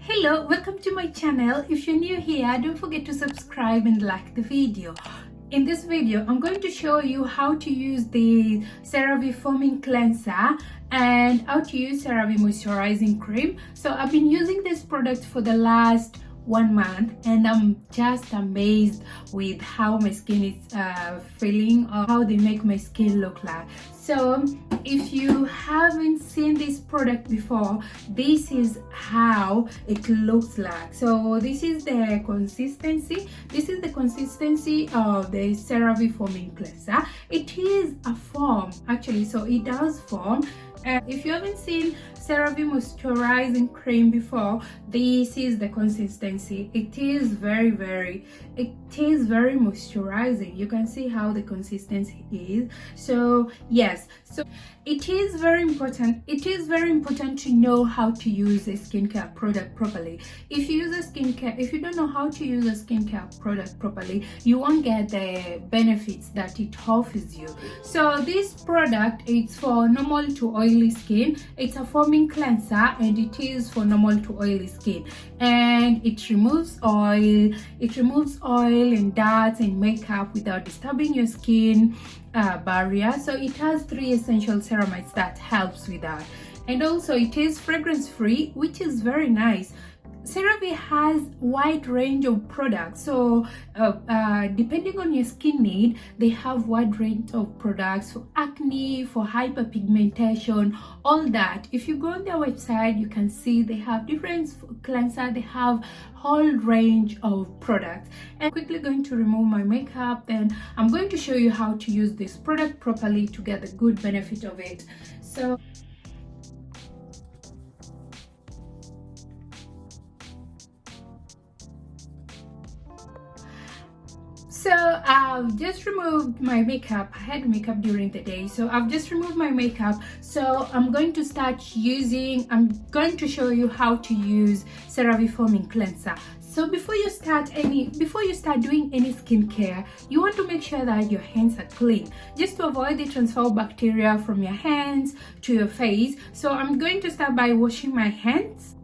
Hello, welcome to my channel. If you're new here, don't forget to subscribe and like the video. In this video, I'm going to show you how to use the Cerave Foaming Cleanser and how to use Cerave Moisturizing Cream. So I've been using this product for the last 1 month and I'm just amazed with how my skin is feeling, or how they make my skin look like. So if you haven't seen this product before, this is how it looks like. So this is the consistency. This is the consistency of the Cerave Foaming Cleanser. It is a foam actually, so it does foam. If you haven't seen Cerave Moisturizing Cream before, this is the consistency. It is very moisturizing. You can see how the consistency is. So yes, so it is very important. It is very important to know how to use a skincare product properly. If you don't know how to use a skincare product properly, you won't get the benefits that it offers you. So this product is for normal to oily skin. It's a foaming cleanser and it is for normal to oily skin, and it removes oil and dirt and makeup without disturbing your skin barrier. So it has 3 essential ceramides that helps with that, and also it is fragrance free, which is very nice. Cerave has wide range of products, so depending on your skin need, they have wide range of products for acne, for hyperpigmentation, all that. If you go on their website, you can see they have different cleanser. They have whole range of products. And I'm quickly going to remove my makeup, and I'm going to show you how to use this product properly to get the good benefit of it. So I've just removed my makeup. I had makeup during the day, so I've just removed my makeup. So I'm going to show you how to use Cerave Foaming Cleanser. So before you start doing any skincare, you want to make sure that your hands are clean, just to avoid the transfer of bacteria from your hands to your face. So I'm going to start by washing my hands.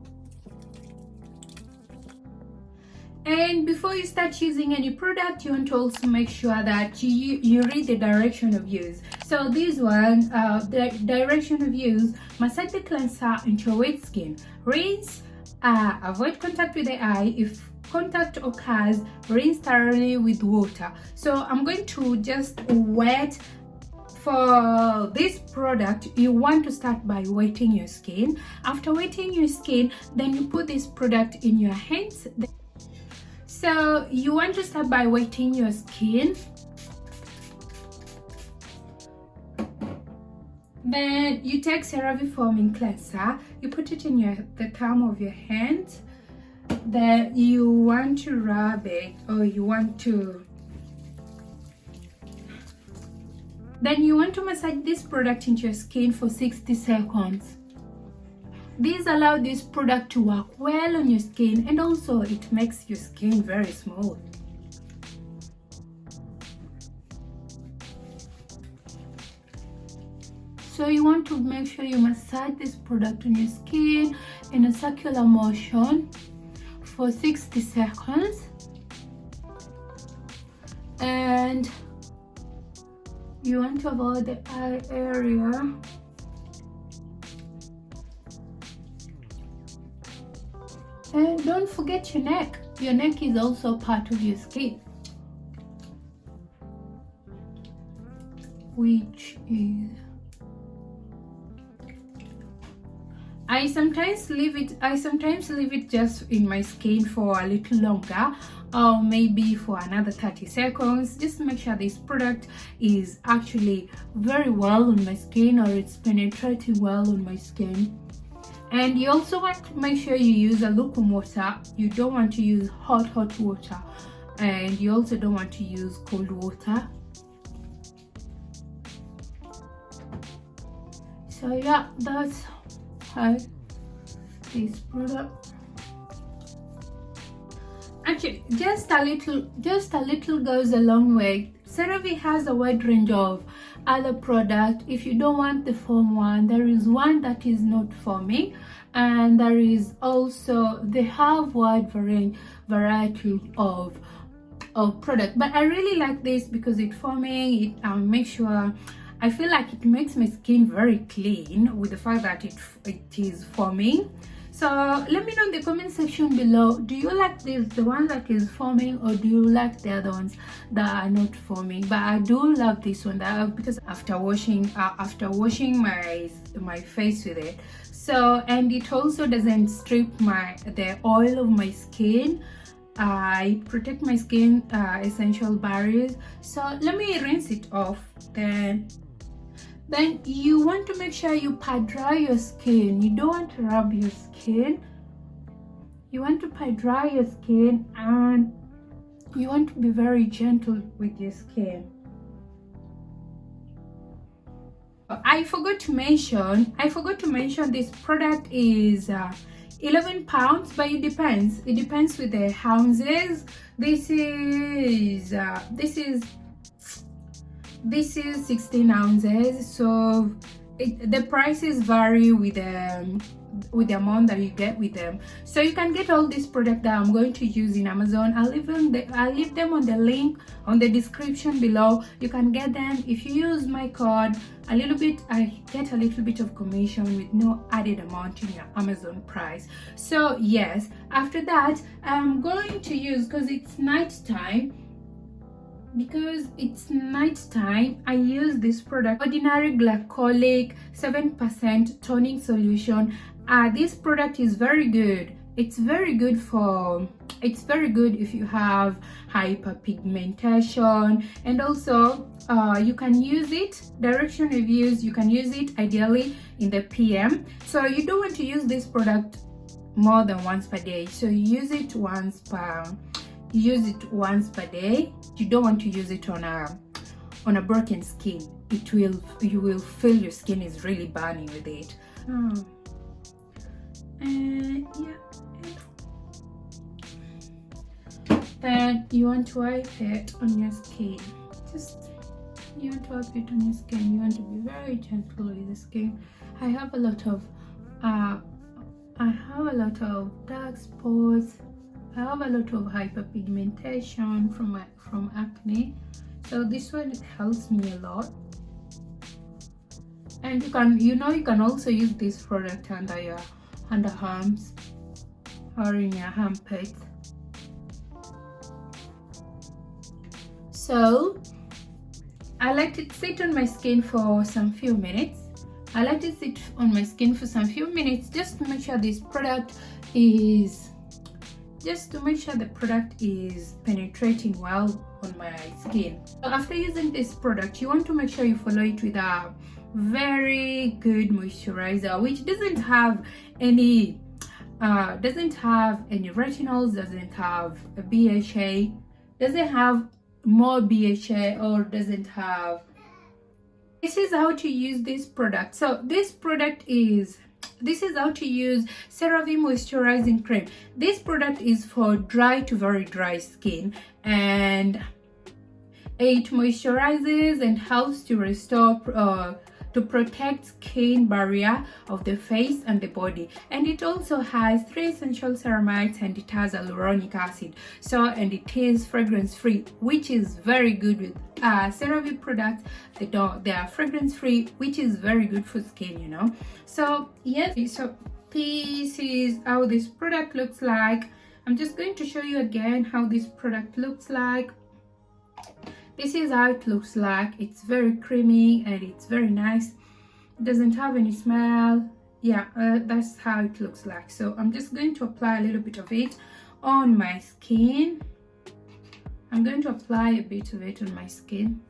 And before you start using any product, you want to also make sure that you read the direction of use. So this one, the direction of use: massage the cleanser into your wet skin, rinse, avoid contact with the eye. If contact occurs, rinse thoroughly with water. So I'm going to just wet. For this product, you want to start by wetting your skin. After wetting your skin, then you put this product in your hands. So you want to start by wetting your skin. Then you take Cerave Foaming Cleanser, you put it in the palm of your hand. Then you want to rub it, or then you want to massage this product into your skin for 60 seconds. These allow this product to work well on your skin, and also it makes your skin very smooth. So you want to make sure you massage this product on your skin in a circular motion for 60 seconds. And you want to avoid the eye area. And don't forget your neck. Your neck is also part of your skin, which is... I sometimes leave it just in my skin for a little longer, or maybe for another 30 seconds, just to make sure this product is actually very well on my skin, or it's penetrating well on my skin. And you also want to make sure you use a lukewarm water. You don't want to use hot water, and you also don't want to use cold water. So yeah, that's how this product. Actually, just a little goes a long way. Cerave has a wide range of other products. If you don't want the foam one, there is one that is not foaming. and there is also, they have wide variety of product, but I really like this because it's foaming. It makes sure, I feel like it makes my skin very clean with the fact that it is foaming. So let me know in the comment section below, do you like this, the one that is foaming, or do you like the other ones that are not foaming? But I do love this one, because after washing my face with it, so, and it also doesn't strip the oil of my skin. I protect my skin essential barriers. So let me rinse it off. Then you want to make sure you pat dry your skin. You don't want to rub your skin. You want to pat dry your skin, and you want to be very gentle with your skin. I forgot to mention this product is 11 pounds, but it depends with the ounces. This is 16 ounces, so the prices vary with the amount that you get with them. So you can get all these products that I'm going to use in Amazon. I'll leave them on the link on the description below. You can get them if you use my code. I get a little bit of commission with no added amount in your Amazon price. So yes, after that I'm going to use, because it's night time, I use this product, Ordinary Glycolic 7% toning solution. This product is very good. It's very good if you have hyperpigmentation, and also you can use it, direction reviews, you can use it ideally in the PM. So you don't want to use this product more than once per day, so you use it once per day. You don't want to use it on a broken skin. You will feel your skin is really burning with it. And yeah, then you want to wipe it on your skin. You want to wipe it on your skin. You want to be very gentle with the skin. I have a lot of dark spots. I have a lot of hyperpigmentation from acne, so this one, it helps me a lot. And you can also use this product under your underarms or in your armpits. So I let it sit on my skin for some few minutes. Just to make sure this product is penetrating well on my skin. So after using this product, you want to make sure you follow it with a very good moisturizer, which doesn't have any retinols, doesn't have a BHA, doesn't have more BHA, or doesn't have. This is how to use this product. So this is how to use Cerave Moisturizing Cream. This product is for dry to very dry skin, and it moisturizes and helps to restore to protect skin barrier of the face and the body. And it also has 3 essential ceramides, and it has hyaluronic acid. And it is fragrance free, which is very good with CeraVe products. They are fragrance free, which is very good for skin, So yes, so this is how this product looks like. I'm just going to show you again how this product looks like. This is how it looks like. It's very creamy and it's very nice. It doesn't have any smell. Yeah, that's how it looks like. So I'm just going to apply a little bit of it on my skin. I'm going to apply a bit of it on my skin.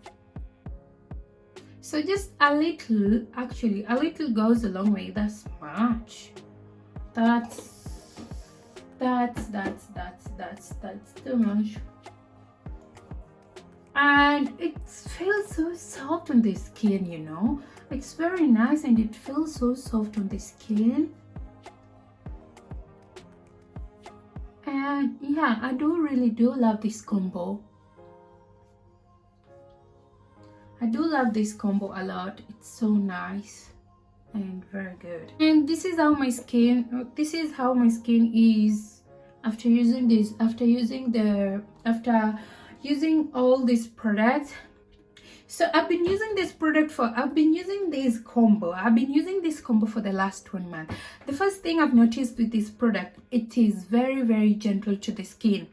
So just a little, actually a little goes a long way. That's much. That's too much. And it feels so soft on the skin, It's very nice and it feels so soft on the skin. And yeah, I really do love this combo. I do love this combo a lot. It's so nice and very good. And this is how my skin is after using this, after using all these products. So I've been using this combo for the last 1 month. The first thing I've noticed with this product, it is very, very gentle to the skin.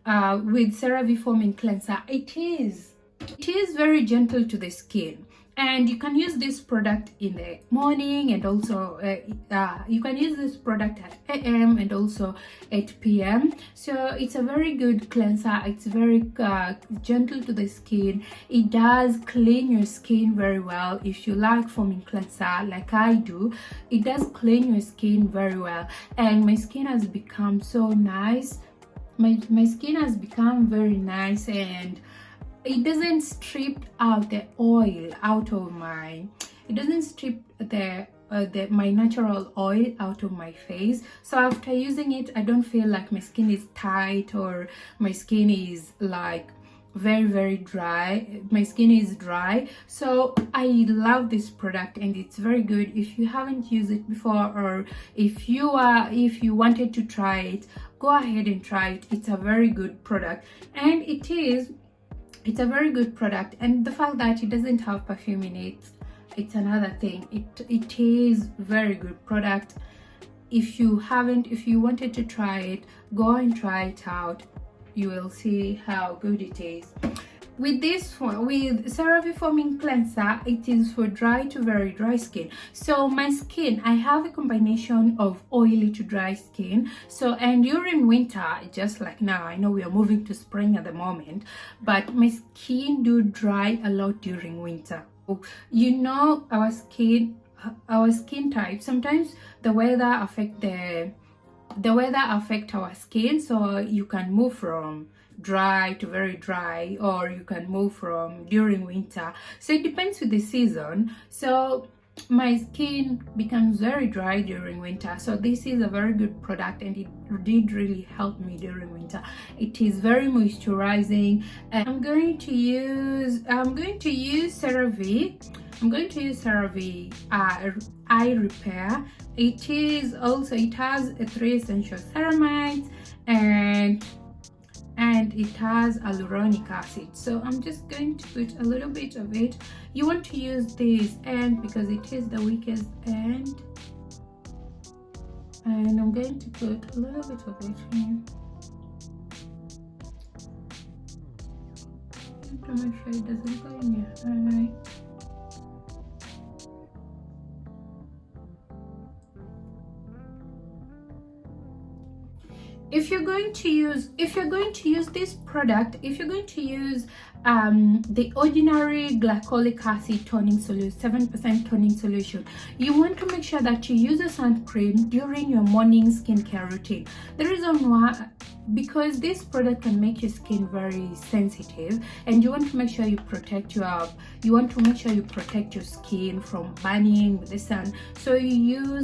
With Cerave Foaming Cleanser, it is very gentle to the skin. And you can use this product in the morning, and also you can use this product at AM and also at PM. So it's a very good cleanser. It's very gentle to the skin. It does clean your skin very well. If you like foaming cleanser like I do, it does clean your skin very well. And my skin has become so nice. My skin has become very nice, and it doesn't strip out the oil out of my, it doesn't strip my natural oil out of my face. So after using it, I don't feel like my skin is tight or my skin is like very, very dry. My skin is dry. So I love this product, and it's very good. If you haven't used it before, or if you wanted to try it, go ahead and try it. It's a very good product, and it's a very good product. And the fact that it doesn't have perfume in it, it's another thing. It is very good product. If you wanted to try it, go and try it out. You will see how good it is. With this one, with Cerave Foaming Cleanser, it is for dry to very dry skin. So my skin, I have a combination of oily to dry skin. So, and during winter, just like now, I know we are moving to spring at the moment, but my skin do dry a lot during winter. You know, our skin type, sometimes the weather affect our skin. So you can move from dry to very dry, or you can move from during winter. So it depends with the season. So my skin becomes very dry during winter, so this is a very good product, and it did really help me during winter. It is very moisturizing. And I'm going to use CeraVe. Eye Repair. It has 3 essential ceramides, and it has hyaluronic acid. So I'm just going to put a little bit of it. You want to use this end because it is the weakest end, and I'm going to put a little bit of it in to make sure it doesn't go in your eye. If you're going to use this product, if you're going to use the ordinary glycolic acid toning solution, 7% toning solution, you want to make sure that you use a sun cream during your morning skincare routine. The reason why, because this product can make your skin very sensitive, and you want to make sure you protect your skin from burning with the sun. So you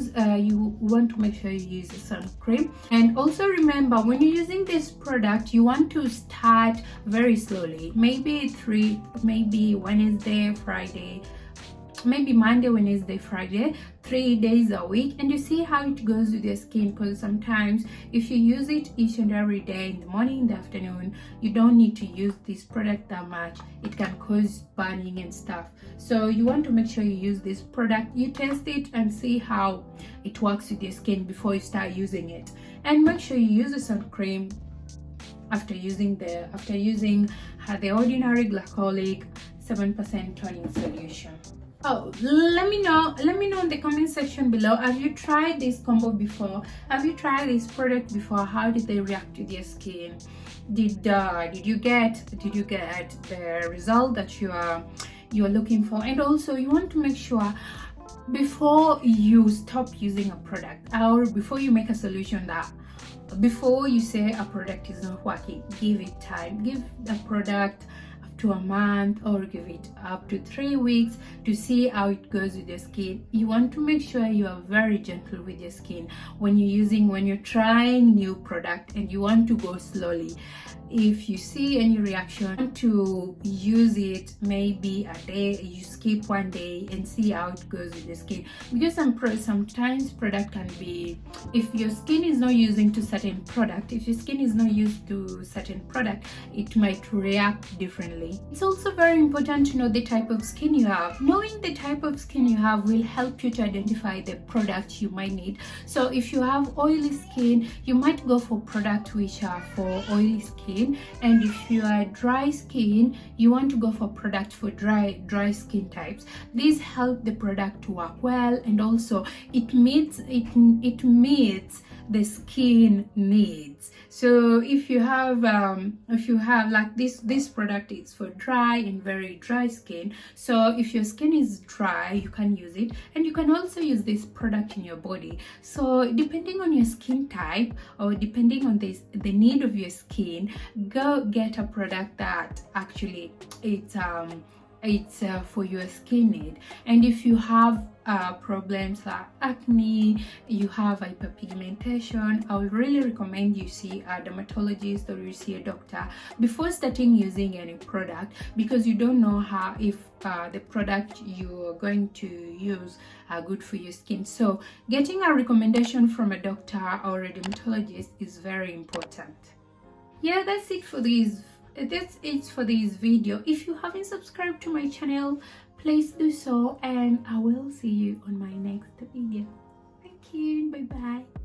want to make sure you use a sun cream. And also remember, when you're using this product, you want to start very slowly. Maybe Wednesday, Friday, maybe Monday, Wednesday, Friday, 3 days a week, and you see how it goes with your skin. Because sometimes if you use it each and every day, in the morning, in the afternoon, you don't need to use this product that much. It can cause burning and stuff. So you want to make sure you use this product, you test it and see how it works with your skin before you start using it. And make sure you use a sun cream after using the ordinary glycolic 7% toning solution. Oh, let me know in the comment section below. Have you tried this combo before? Have you tried this product before? How did they react with your skin? Did you get the result that you are looking for? And also, you want to make sure before you stop using a product, or before you make a solution, that before you say a product is not working, give it time. Give the product up to a month or give it up to 3 weeks to see how it goes with your skin. You want to make sure you are very gentle with your skin when you're trying new product, and you want to go slowly. If you see any reaction, to use it maybe a day, you skip one day and see how it goes with the skin, because sometimes product can be, if your skin is not using to certain product, if your skin is not used to certain product, it might react differently. It's also very important to know the type of skin you have. Knowing the type of skin you have will help you to identify the product you might need. So if you have oily skin, you might go for products which are for oily skin, and if you are dry skin, you want to go for product for dry skin types. These help the product to work well, and also it meets the skin needs. So if you have like this product is for dry and very dry skin, so if your skin is dry, you can use it, and you can also use this product in your body. So depending on your skin type, or depending on the need of your skin, go get a product that actually it's for your skin need. And if you have problems like acne, you have hyperpigmentation, I would really recommend you see a dermatologist or you see a doctor before starting using any product, because you don't know if the product you're going to use are good for your skin. So getting a recommendation from a doctor or a dermatologist is very important. Yeah, that's it for this video. If you haven't subscribed to my channel, please do so, and I will see you on my next video. Thank you. Bye bye.